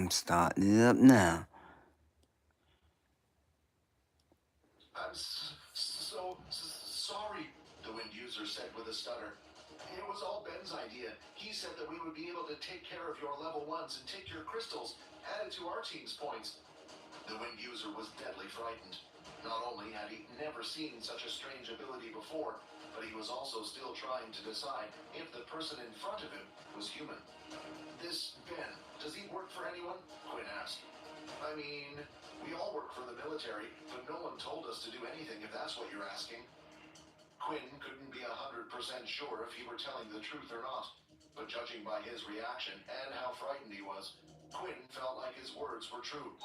I'm starting it up now. I'm sorry, the wind user said with a stutter. It was all Ben's idea. He said that we would be able to take care of your level 1s and take your crystals, added to our team's points. The wind user was deadly frightened. Not only had he never seen such a strange ability before, but he was also still trying to decide if the person in front of him was human. This Ben, does he work for anyone? Quinn asked. I mean, we all work for the military, but no one told us to do anything if that's what you're asking. Quinn couldn't be 100% sure if he were telling the truth or not, but judging by his reaction and how frightened he was, Quinn felt like his words were true.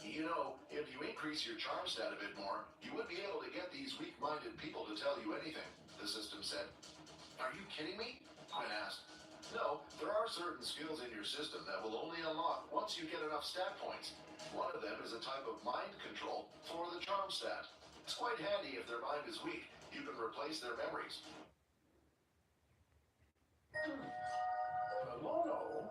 You know, if you increase your charm stat a bit more, you would be able to get these weak-minded people to tell you anything, the system said. Are you kidding me? Quinn asked. No, there are certain skills in your system that will only unlock once you get enough stat points. One of them is a type of mind control for the charm stat. It's quite handy if their mind is weak. You can replace their memories. Hello?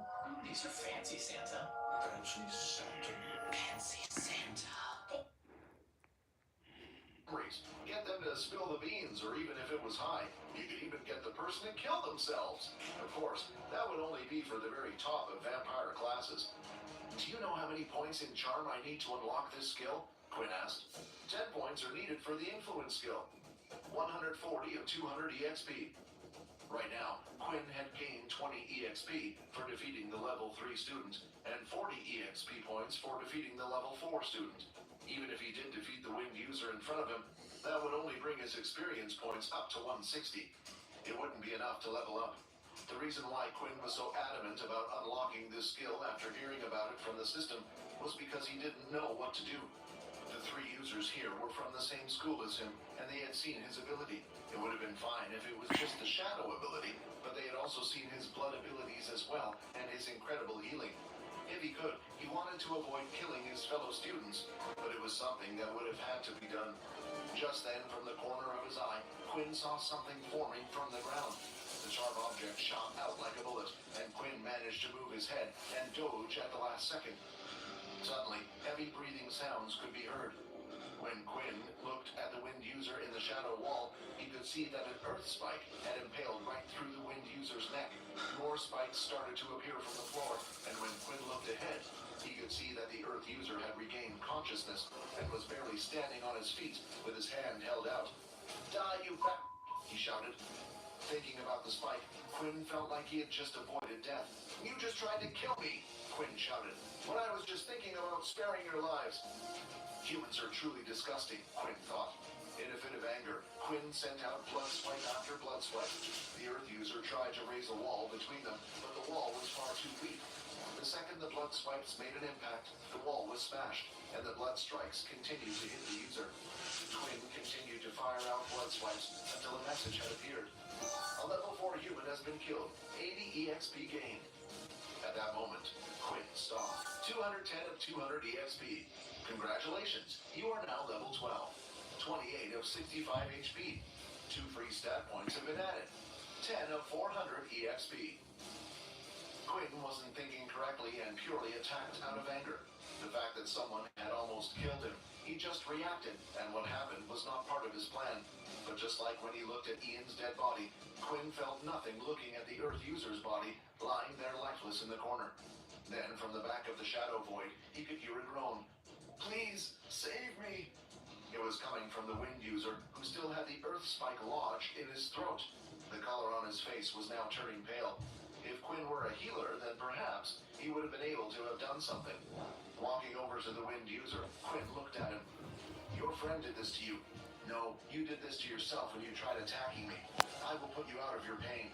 These are fancy, Santa. Fancy Santa. Fancy Santa. Get them to spill the beans, or even if it was high, you could even get the person to kill themselves. Of course, that would only be for the very top of vampire classes. Do you know how many points in charm I need to unlock this skill? Quinn asked. 10 points are needed for the influence skill. 140 of 200 EXP. Right now, Quinn had gained 20 EXP for defeating the level 3 student, and 40 EXP points for defeating the level 4 student. Even if he did defeat the winged user in front of him, that would only bring his experience points up to 160. It wouldn't be enough to level up. The reason why Quinn was so adamant about unlocking this skill after hearing about it from the system was because he didn't know what to do. The 3 users here were from the same school as him, and they had seen his ability. It would have been fine if it was just the shadow ability, but they had also seen his blood abilities as well, and his incredible healing. If he could, he wanted to avoid killing his fellow students, but it was something that would have had to be done. Just then, from the corner of his eye, Quinn saw something forming from the ground. The sharp object shot out like a bullet, and Quinn managed to move his head and dodge at the last second. Suddenly, heavy breathing sounds could be heard. When Quinn looked at the wind user in the shadow wall, he could see that an earth spike had impaled right through the wind user's neck. More spikes started to appear from the floor, and when Quinn looked ahead, he could see that the earth user had regained consciousness and was barely standing on his feet with his hand held out. Die, you fat... he shouted. Thinking about the spike, Quinn felt like he had just avoided death. You just tried to kill me, Quinn shouted, when I was just thinking about sparing your lives. Humans are truly disgusting, Quinn thought. In a fit of anger, Quinn sent out blood swipe after blood swipe. The earth user tried to raise a wall between them, but the wall was far too weak. The second the blood swipes made an impact, the wall was smashed, and the blood strikes continued to hit the user. Quinn continued to fire out blood swipes until a message had appeared. A level 4 human has been killed. 80 EXP gained. At that moment, Quinn stopped. 210 of 200 EXP. Congratulations, you are now level 12. 28 of 65 HP. 2 free stat points have been added. 10 of 400 EXP. Quinn wasn't thinking correctly and purely attacked out of anger. The fact that someone had almost killed him, he just reacted, and what happened was not part of his plan. But just like when he looked at Ian's dead body, Quinn felt nothing looking at the Earth user's body, lying there lifeless in the corner. Then, from the back of the shadow void, he could hear a groan. Please, save me! It was coming from the wind user, who still had the earth spike lodged in his throat. The color on his face was now turning pale. If Quinn were a healer, then perhaps he would have been able to have done something. Walking over to the wind user, Quinn looked at him. Your friend did this to you. No, you did this to yourself when you tried attacking me. I will put you out of your pain.